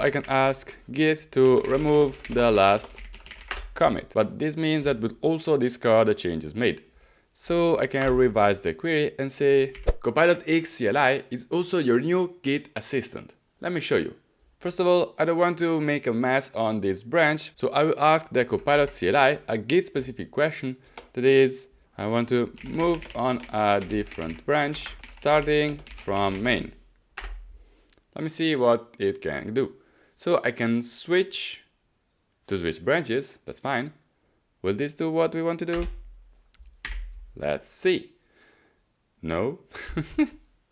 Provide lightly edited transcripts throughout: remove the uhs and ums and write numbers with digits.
I can ask Git to remove the last commit, but this means that would also discard the changes made. So I can revise the query and say, Copilot CLI is also your new Git assistant. Let me show you. First of all, I don't want to make a mess on this branch, so I will ask the Copilot CLI a Git specific question, that is, I want to move on a different branch starting from main. Let me see what it can do. So I can switch branches, that's fine. Will this do what we want to do? Let's see. No.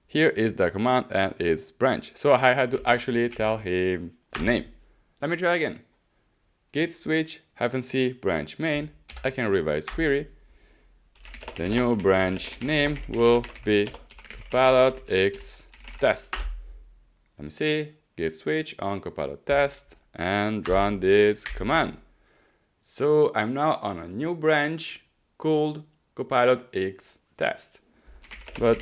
Here is the command and its branch. So I had to actually tell him the name. Let me try again. Git switch -c branch main. I can revise query. The new branch name will be Copilot X test. Let me see. Git switch on Copilot test and run this command. So I'm now on a new branch called Copilot X test. But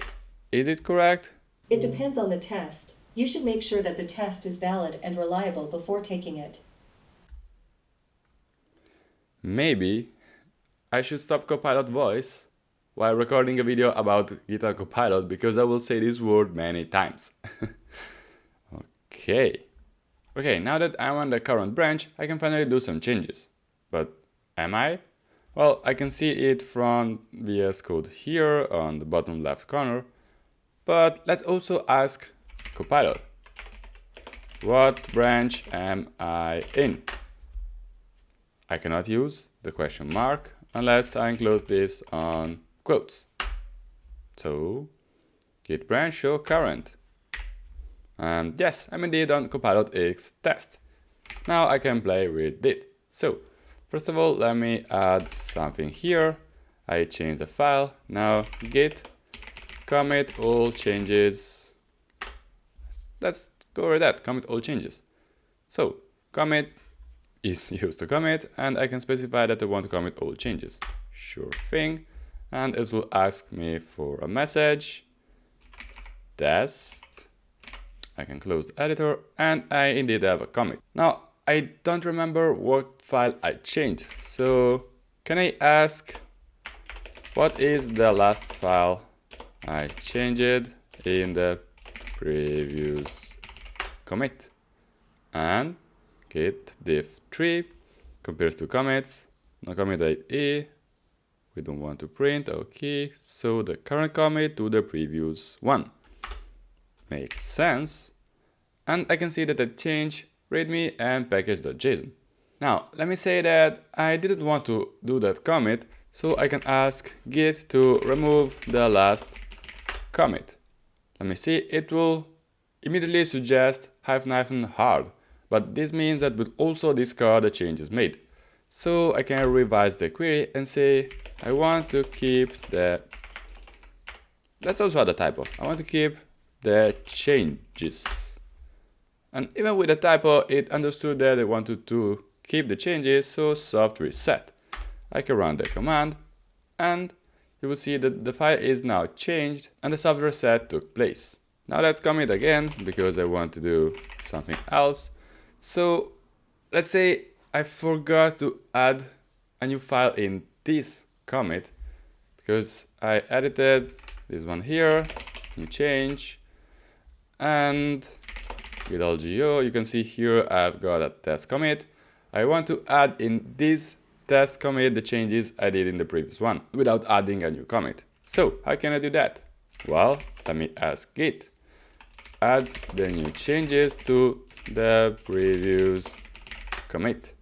is it correct? It depends on the test. You should make sure that the test is valid and reliable before taking it. Maybe I should stop Copilot Voice while recording a video about GitHub Copilot, because I will say this word many times. Okay, now that I'm on the current branch, I can finally do some changes. But am I? Well, I can see it from VS Code here on the bottom left corner. But let's also ask Copilot, what branch am I in? I cannot use the question mark unless I enclose this on quotes. So, git branch show current. And yes, I'm indeed on Copilot X test. Now I can play with it. So, first of all, let me add something here. I change the file. Now git commit all changes. Let's go over that, commit all changes. So, commit is used to commit, and I can specify that I want to commit all changes. Sure thing. And it will ask me for a message. Test. I can close the editor, and I indeed have a commit. Now, I don't remember what file I changed, so can I ask what is the last file I changed in the previous commit? And git diff3 compares to commits, no commit.e, we don't want to print, okay, so the current commit to the previous one. Makes sense. And I can see that I changed readme and package.json. Now, let me say that I didn't want to do that commit, so I can ask Git to remove the last commit. Let me see, it will immediately suggest -hard, but this means that would also discard the changes made. So I can revise the query and say, I want to keep the... Let's also add a typo. I want to keep the changes. And even with a typo, it understood that I wanted to keep the changes, so soft reset. I can run the command, and you will see that the file is now changed and the soft reset took place. Now let's commit again, because I want to do something else. So let's say I forgot to add a new file in this commit, because I edited this one here, new change, and with LGO, you can see here I've got a test commit. I want to add in this test commit the changes I did in the previous one without adding a new commit. So how can I do that? Well, let me ask Git, add the new changes to the previous commit.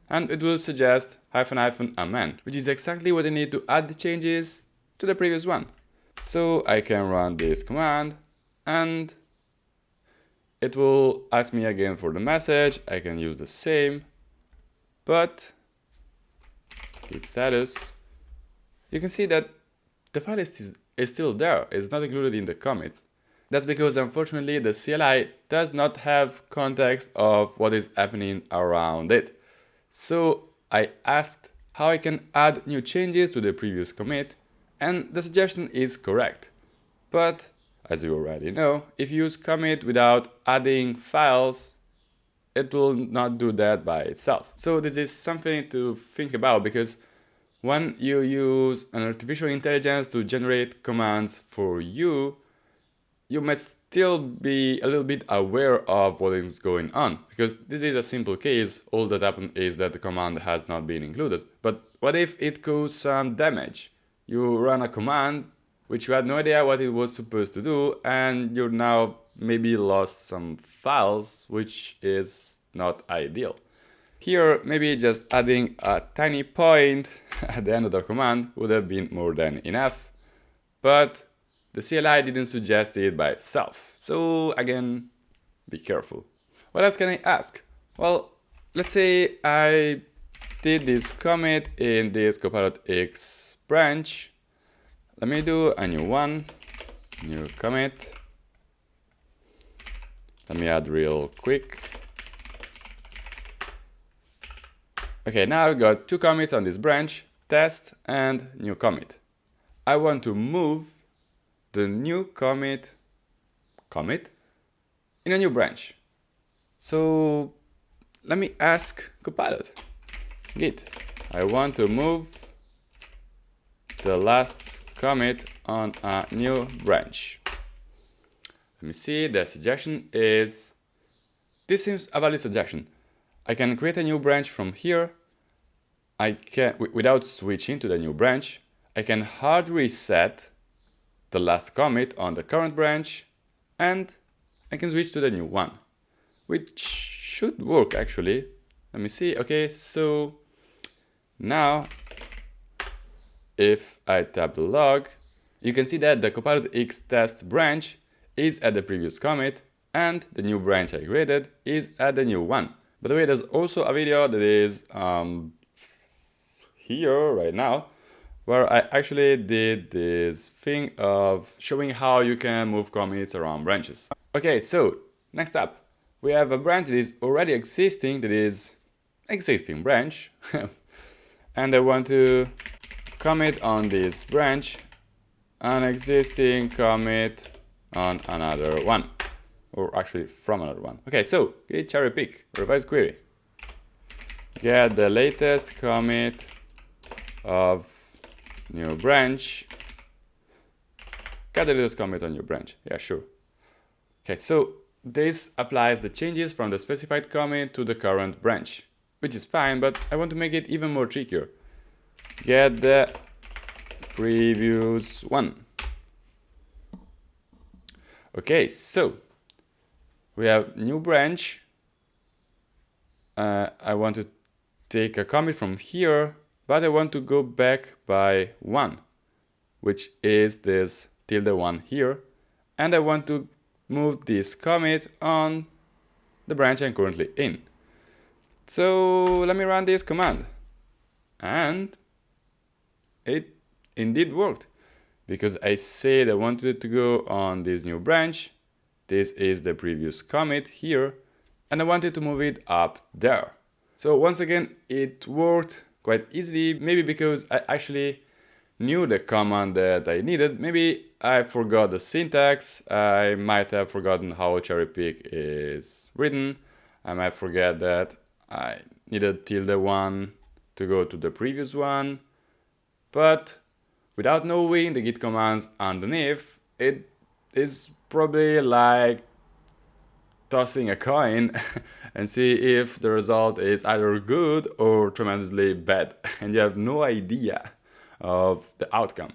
And it will suggest --amend, which is exactly what I need to add the changes to the previous one. So I can run this command and it will ask me again for the message. I can use the same, but git status, you can see that the file is still there. It's not included in the commit. That's because unfortunately the CLI does not have context of what is happening around it. So I asked how I can add new changes to the previous commit, and the suggestion is correct. But as you already know, if you use commit without adding files, it will not do that by itself. So this is something to think about, because when you use an artificial intelligence to generate commands for you, you might still be a little bit aware of what is going on, because this is a simple case. All that happened is that the command has not been included. But what if it caused some damage? You run a command which you had no idea what it was supposed to do, and you now maybe lost some files, which is not ideal. Here, maybe just adding a tiny point at the end of the command would have been more than enough, but the CLI didn't suggest it by itself. So again, be careful. What else can I ask? Well, let's say I did this commit in this Copilot X branch. Let me do a new one, new commit. Let me add real quick. Okay, now I've got two commits on this branch, test and new commit. I want to move the new commit in a new branch. So let me ask Copilot, Git, I want to move the last commit on a new branch. Let me see, the suggestion is, this seems a valid suggestion. I can create a new branch from here. I can, without switching to the new branch, I can hard reset the last commit on the current branch, and I can switch to the new one, which should work actually. Let me see. Okay, so now if I tap the log, you can see that the Copilot X test branch is at the previous commit, and the new branch I created is at the new one. By the way, there's also a video that is here right now, where I actually did this thing of showing how you can move commits around branches. Okay, so next up, we have a branch that is already existing, that is existing branch, and I want to commit on this branch an existing commit on another one, or actually from another one. Okay, so git cherry pick, revise query, get the latest commit of new branch, get the latest commit on your branch. Yeah, sure. Okay, so this applies the changes from the specified commit to the current branch, which is fine, but I want to make it even more trickier. Get the previous one. Okay, so we have new branch. I want to take a commit from here, but I want to go back by one, which is this -1 here, and I want to move this commit on the branch I'm currently in. So let me run this command, and it indeed worked, because I said I wanted it to go on this new branch. This is the previous commit here, and I wanted to move it up there. So once again, it worked quite easily, maybe because I actually knew the command that I needed. Maybe I forgot the syntax. I might have forgotten how cherry pick is written. I might forget that I needed -1 to go to the previous one. But without knowing the git commands underneath, it is probably like tossing a coin and see if the result is either good or tremendously bad, and you have no idea of the outcome.